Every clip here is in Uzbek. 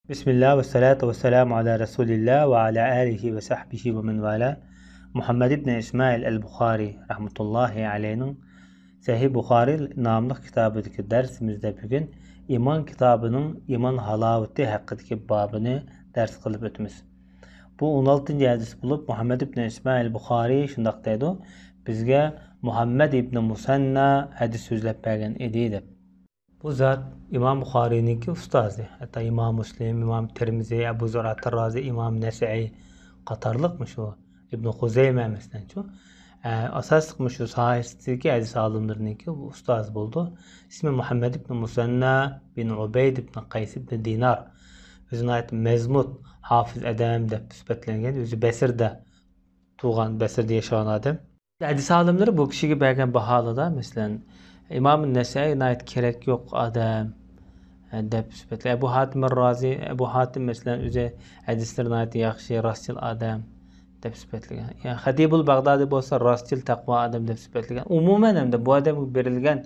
Bismillah ve salatu ve selamu ala Resulillah ve ala alihi ve sahbihi ve men vala. Muhammed ibn İsmail el-Bukhari rahmetullahi aleyhinin Sahih Bukhari namlı kitabındaki dersimizde bugün iman kitabının iman halaveti hakkındaki babını ders kılıp ötümüz. Bu 16. hadis bulup Muhammed ibn İsmail el-Bukhari şundaq deydi. Bizge Muhammed ibn Musanna hadis sözlep bergen ediydi. Bu zat İmam Bukhari'ninki ustazı. Hatta İmam Müslim, İmam Tirmizi, Ebu Zürat Razi, İmam Nesai Katarlıkmış o. İbn Huzeyme mesela şu. Asaslıkmış şu sahisteki hadis alimlerininki ustaz buldu. İsmi Muhammed ibn Musanna bin Ubeyd ibn Qays ibn Dinar. Özüne ait mezmut, hafız adam de sübetlengen. Özü Besir'de tuğan, Besir'de yaşayan adam. Hadis alimleri bu kişiyi bergen bahalı da mesela İmam Nesai ait gerek yok adam dep sübetler. Ebu Hatim Razi, Ebu Hatim mesela öze hadislerine ait yaxşı rastçıl adam dep sübetleyen. Yani Hatibul Bagdadi bolsa rastçıl takva adam dep sübetleyen. Umumen hem de bu adam berilgen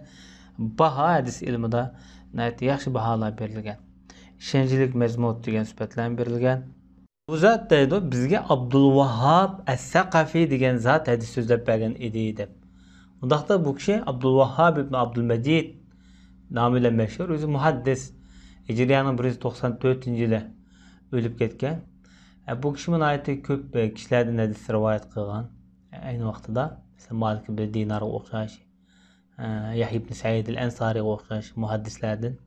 baha hadis ilmida ait yaxşı bahalar berilgen. İşencilik mezmut degan sübetlen berilgen. Bu zat deydi bizge Abdülvahhab Es-Saqafi degan zat hadis sözlep bergen idi dep. Ondaqda bu kişi Abdülvahhab ibn Abdülmecid namıyla meşhur. Özü muhaddis. Hicriyanın 194 yılı ölüp ketken. Bu kişinin ayeti köp kişilerden hadis rivayet kılgan. Aynı vaxtıda mesela Malik ibn Dinar'a oxşaş, Yahya ibn Sa'id el-Ensari'ye oxşaş muhaddislerden.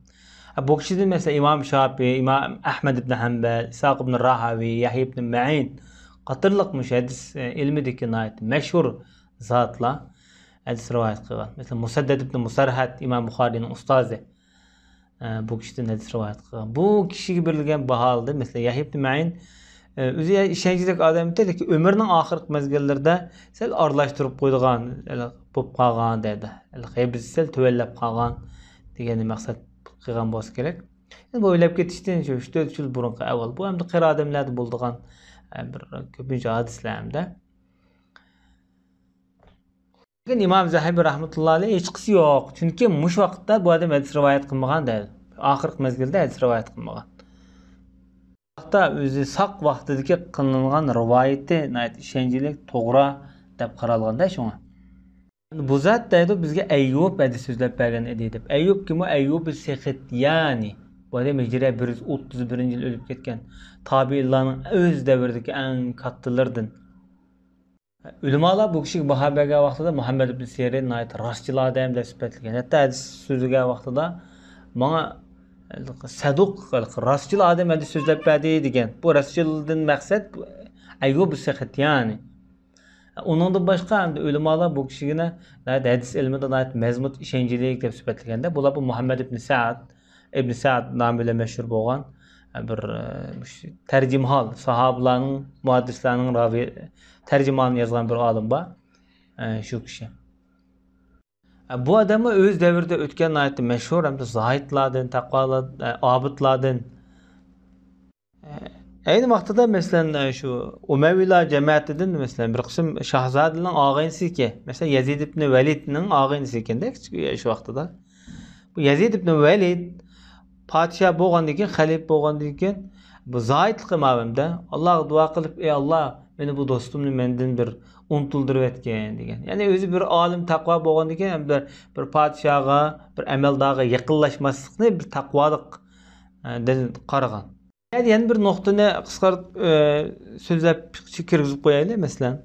Bu kişinin mesela İmam Şafii, İmam Ahmed ibn Hanbel, İshaq ibn Rahavi, Yahya ibn Ma'in qatırlıkmış hadis ilmideki ayeti meşhur zatla hadis rivayet kılgan. Mesela Musaddad ibn Musarhat İmam Bukhari'nin ustazı. Bu kişiden hadis rivayet kılgan. Bu kişiye berilgen bahalıdır. Mesela Yahya ibn Ma'in özü işencilik adam deydi ki ömrünün ahirki mezgillerde sel arlaştırıp koyduğun, bop kalgan dedi. Biz sel tövellep kalgan degeni maksat kılgan bolsa gerek. Bu öylep ketişten 3-4 yıl burun avval. Bu hem de kır adamlarda bulduğun bir köpünce hadislerimde. İmam Zahabi rahmetullahi aleyh hiç kısı yok. Çünkü muş vakitte bu adam hadis rivayet kılmagan değil. Ahirki mezgilde hadis rivayet kılmagan. Hatta özü sak vaxtidagi kılınan rivayeti işencilik toğra dep qaralganda şuna. Bu zat deydi bizge Eyyub hadis sözlep bergen edip. Eyyub kim o? Eyyub es-Sekhtiyani. Bu adam hicri 131 yıl ölüp ketken. Tabi'inlerin öz devirdeki en kattılardan. Ulemalar bu kişi baha bergen vaxtida Muhammed ibn Sirin'in ait rastçıl adam dep sübetleyen. Hatta hadis sözlüge vaxtida bana Saduk rastçıl adam hadis sözlep berdi degen. Bu rastçıldan maksat Eyyub es-Sekhtiyani. Onun da başka hem de ulemalar bu kişiye hadis ilminde ait mezmut işencilik dep sübetlegende. Bular bu Muhammed ibn Sa'd namıyla meşhur bolgan bir tercimhal sahabalarning muhaddislarning ravi tercümanını yazgan bir alim var. Şu kişi. Bu adamı öz devirde ötken ayeti meşhur hem de zahitlardan, takvalardan, abidlardan. Aynı vaxtıda mesela şu Umayyiler cemaatinden mesela bir kısım şahzadelerin ağaynisi ki mesela Yazid ibn Velid'nin ağaynisi ikende şu vaxtıda. Bu Yazid ibn Velid padişah bolgan diken, halif bolgan diken bu zahitlik mavimde Allah'a dua kılıp ey Allah beni bu dostumni menden bir unutuldurib etken degen. Yani özü bir alim takva bolgan diken hem bir padişaha, bir emeldaga yakınlaşmaslıkni bir takvalık qaragan. Yani bir noktani qısqartıp sözlep kirgizip qo'yaylik mesela.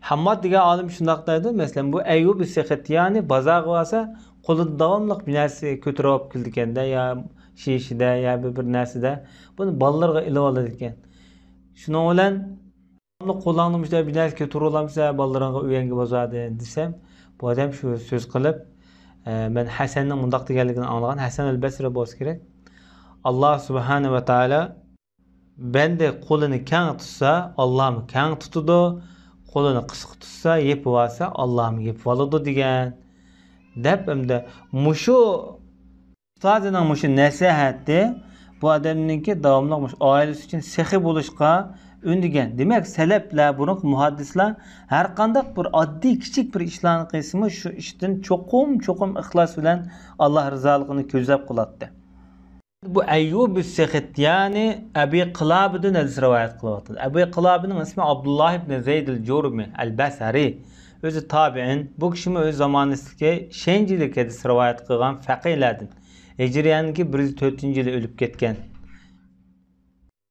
Hammad degan alim shundaq deydi. Mesela bu Eyyub es-Sekhtiyani bazaq bo'lsa qo'lida davomli bir narsa ko'tarib olib keldi ya shishida ya bir narsada buni bolalarga ilib oladi ekan. Shuning bilan qo'llanmışlar bir narsa ko'tarib olamsa bolalarga uyanga bozadi desem bu odam shu so'z qilib men Hasanning mundaq deganligini anglagan. Hasan el-Basri bo'lsa kerak. Allah subhanahu ve taala bende qo'lini kang tutsa Allohni kang tutadi, qo'lini qisqa tutsa yepib olsa Allohni yepib oladi degan. Deb hamda mushu ustozining mushu nasihati bu odamninki davomli oilasi uchun sehi bo'lishga undigan. Demak, salaflar, burun muhaddislar har qanday bir oddiy kichik bir ishlarni qilsa shu ishdan cho'qim ixlos bilan Alloh rizoligini ko'zlab qoladi. Bu Eyyub-i Sekhityani Ebi Qilab'dan hadis rivayet kılıvatıdır. Ebi Qilab'ın ismi Abdullah ibn Zeyd el-Jurmi el-Basri. Özü tabi'in. Bu kişimi öz zamanızdaki şencilik hadis rivayet kılgan fakihlerden. Hicriyanki 104. yılı ölüp ketken.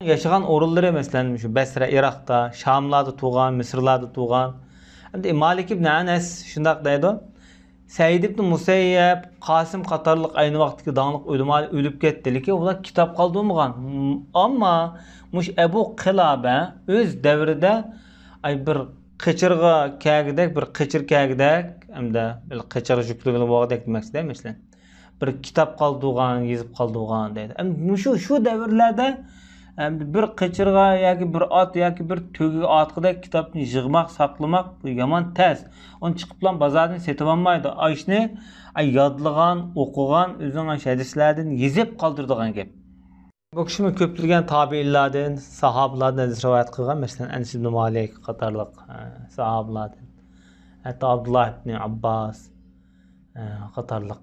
Yaşagan orulları mesela şu Basra, Irak'ta, Şamlarda tuğan, Mısırlarda tuğan. Hem Malik ibn Anas şundak deydi. Said ibn Musayyab, Qasim qatarlıq aynı vaxtdaki dağınlıq ölümal ölüp ketdi ki, ular kitap qaldırmağan. Amma muş Ebu Qilaba öz devride ay bir qıçırğa kagidek, bir qıçır kagidek, hamda bir qıçır jüklügü boğdek demekdir mesela. Bir kitap qaldırğan, yazıp qaldırğan deydi. Hem şu devirlerde bir qıçırğa yoki bir at yoki bir tögü atqıdek kitapni yığmaq, saqlamaq bu yaman tez. Onu çıqıplan bazardan setib almaydı. Ayşni yadlığan, okuğan, özün hadislerden yazıp qaldırdığan gep. Bu kişimi köptürgen tabiillerden, sahablardan hadis rivayet qılgan. Mesela Enes ibn Malik qatarlıq sahablardan. Hatta Abdullah ibn Abbas qatarlıq.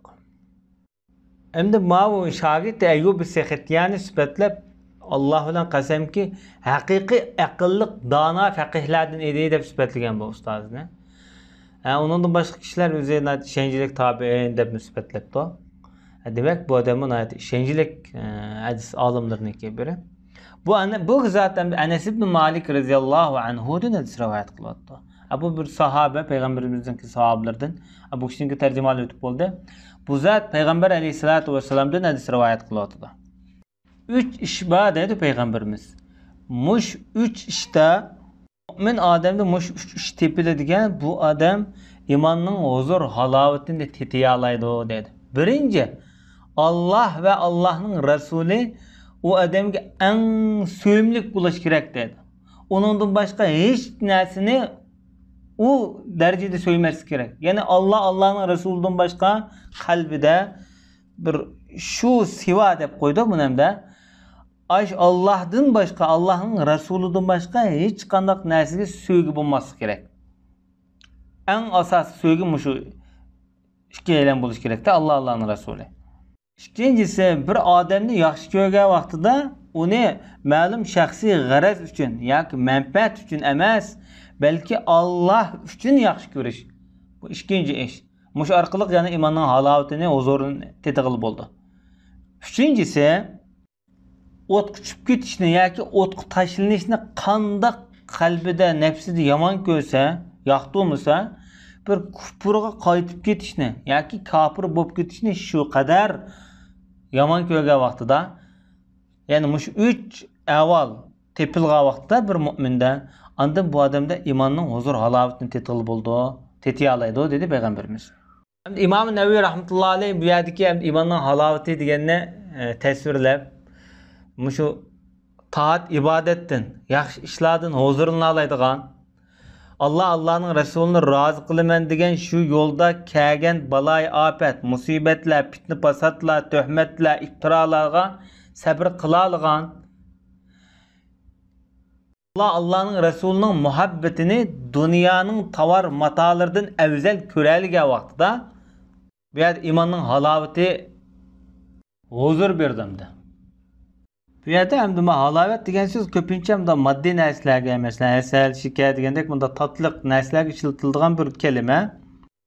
Endi bu şagird Eyyub-i Sekhityani sübetlep Allah bilan qasamki haqiqiy aqlliq dana faqihlardan edi deb sifatlagan bu ustozni. Ondan başqa kişiler üzerine şencilik tabi'in deb nisbatlabdi. Demek bu adamın şencilik hadis alimlarining biri. Bu zaten Enes ibn Malik radhiyallahu anhu'dan hadis rivayet qiladi. Bu bir sahabe, peygamberimizdenki sahabelerden. Bu kişinin tercümalı ötüp oldu. Bu zat peygamber aleyhissalatu vesselam'dan hadis rivayet qiladi. 3 iş var dedi peygamberimiz. Muş 3 işte mümin adamda muş 3 iş tepiledigen bu adam imanın huzur halavetini de tetiyalaydı dedi. Birinci Allah ve Allah'ın Resulü o adamga en söyümlük bulaş gerek dedi. Onundan başka hiç nesini o derecede söylemesi gerek. Yani Allah'ın Resulü'nden başka kalbide bir şu siva dep koydu bunun da. Allah'dan başka, Allah'ın Resulü'den başka hiç kandak nesige söygü bulması gerek. En asas söygü şu iki eylem buluş gerekti. Allah'ın Resulü. İkincisi bir adamni yaxşı görgen vaqtida onu ma'lum şahsi g'araz uchun yoki manfaat uchun emas, balki Allah uchun yaxshi ko'rish. Bu ikkinchi ish. Mush orqali yana imonning halovatini, huzurini tetig'il bo'ldi. Üçüncüsü o't quchib ketishni yoki o'tqa tashlanishni qandoq qalbida, nafsida yomon ko'rsa, yoqtirmasa, bir kufrga qaytib ketishni yoki kofir bo'lib ketishni shu qadar yomon ko'rgan vaqtida, ya'ni mush 3 avval tepilgan vaqtda bir mu'minda, andan bu odamda imonning huzur halovatini tetig'il bo'ldi, tetiyalaydi dedi payg'ambarimiz. İmam Nevevi rahmetullahi aleyh bu yerdeki imanın halavati deganini tasvirlab, şu taat ibadettin, yaxshi ishlardan huzurini alaydigan, Allah'ın Resulünü razı qılaman degan şu yolda kelgan balay afat, musibatlar, fitna fasatlar, töhmetlar, iftiralarga sabr qila olgan, Allah'ın Resulünün muhabbetini dünyanın tavar matalardan evzel körelgen vaqtida bu yerda imanning halovati huzur berdimdi. Bu yerda hamda halovat degan so'z ko'pincha hamda moddiy narsalarga, masalan, asal, shakar degandek bunda tatliq narsalarga ishlatiladigan bir kalima.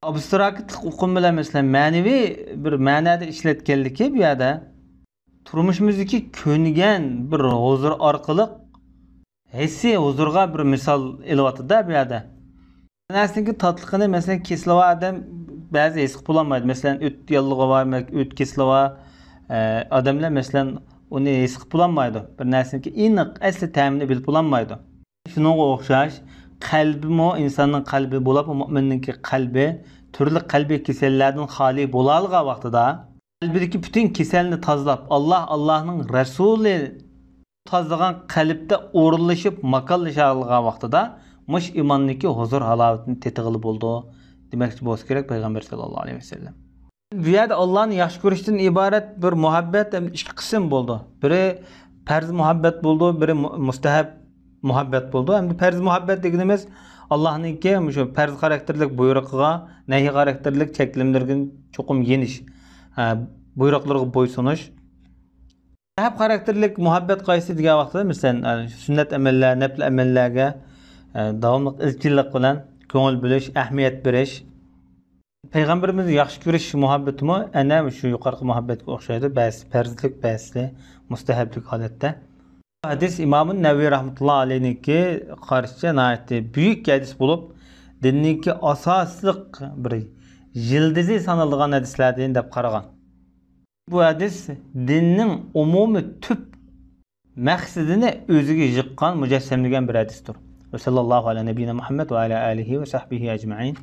Abstraktlik uqum bilan masalan ma'naviy bir ma'noda ishlatganligi bu yerda turmushimizdagi ko'ngan bir huzur orqali hissiy huzurga bir misol ilyotdi bu yerda. Narsaning tatliqini masalan keslava adam ba'zi his qilib olmaydi. Masalan, o't yallig'i var, o't keslava odamlar masalan uni his qilib olmaydi. Bir narsaniki aniq asli ta'mini bilib olmaydi. Shunga o'xshash qalbimi insonning qalbi bo'lib, mo'minning qalbi turli qalbiy kasallardan xoli bo'la olgan vaqtida qalbidagi butun kasalni tozalab, Allah'ning Rasuli tozalagan qalbda o'rinlashib, makonlasha olgan vaqtida mush imonniki huzur halovatini tetig'ili bo'ldi. Demek bo'lsa kerak payg'ambar sallallohu alayhi vasallam. Bu yerda Allohni yaxshi ko'rishdan iborat bir muhabbat ikki qism bo'ldi. Biri farz muhabbat bo'ldi, biri mustahab muhabbat bo'ldi. Endi farz muhabbat deganimiz Allohningki shu farz xarakterlik buyruqiga, nahiy xarakterlik cheklimlarga cho'qim yenish, buyruqlarga bo'ysunish. Hep karakterlik muhabbet qaysi degan vaqtda mesela sünnet emeller, nafl emellerge davamlıq izchillik bilan ko'ngil bo'lish, ahamiyat berish. Peygamberimizni yaxshi ko'rish muhabbetimi ana shu yuqorqi muhabbetga o'xshaydi. Ba'zi farzlik, ba'zi mustahablik holatda. Hadis İmam Nevevi rahmetullohi alayhiniki qarashicha nihoyatda buyuk hadis bo'lib, dinniki asosliq bir yildizi sanaladigan hadislardan deb qaragan. Bu hadis dinning umumiy tüp maqsadini o'ziga yiqqan, mujassamlagan bir hadisdir. Ve sallallahu ala nebiyina Muhammed ve ala alihi ve sahbihi ecmaîn.